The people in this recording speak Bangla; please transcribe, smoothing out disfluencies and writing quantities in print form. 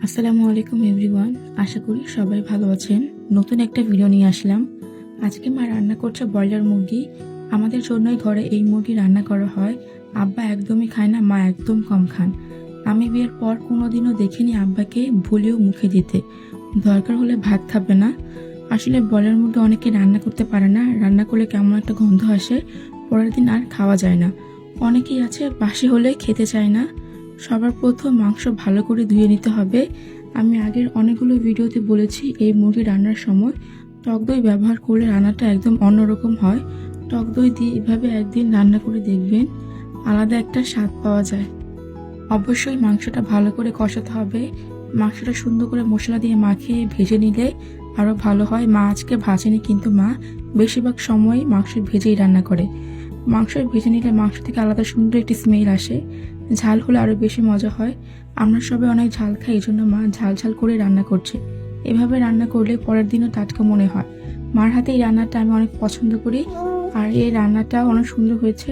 আসসালামু আলাইকুম এভরিওয়ান। আশা করি সবাই ভালো আছেন। নতুন একটা ভিডিও নিয়ে আসলাম। আজকে মা রান্না করছে ব্রয়লার মুরগি। আমাদের জন্যই ঘরে এই মুরগি রান্না করা হয়। আব্বা একদমই খায় না, মা একদম কম খান। আমি বিয়ের পর কোনোদিনও দেখিনি আব্বাকে ভুলেও মুখে দিতে। দরকার হলে ভাত খাবে না। আসলে ব্রয়লার মুরগি অনেকে রান্না করতে পারে না, রান্না করলে কেমন একটা গন্ধ আসে, পরের দিন আর খাওয়া যায় না। অনেকেই আছে বাসি হলে খেতে চায় না। সবার প্রথম মাংস ভালো করে ধুয়ে নিতে হবে। আমি আগের অনেকগুলো ভিডিওতে বলেছি এই মুরগি রান্নার সময় টক দই ব্যবহার করলে রান্নাটা একদম অন্যরকম হয়। টক দই দিয়ে এভাবে একদিন রান্না করে দেখবেন, আলাদা একটা স্বাদ পাওয়া যায়। অবশ্যই মাংসটা ভালো করে কষাতে হবে। মাংসটা সুন্দর করে মশলা দিয়ে মাখিয়ে ভেজে নিলে আরও ভালো হয়। মা আজকে ভাজেনি, কিন্তু মা বেশিরভাগ সময়ই মাংস ভেজেই রান্না করে। মাংস ভেজে নিলে মাংস থেকে আলাদা সুন্দর একটি স্মেল আসে। ঝাল হলে আরও বেশি মজা হয়। আমরা সবাই অনেক ঝাল খাই, এই জন্য মা ঝাল ঝাল করে রান্না করছে। এভাবে রান্না করলে পরের দিনও টাটকা মনে হয়। মার হাতে এই রান্নাটা আমি অনেক পছন্দ করি, আর এই রান্নাটা অনেক সুন্দর হয়েছে।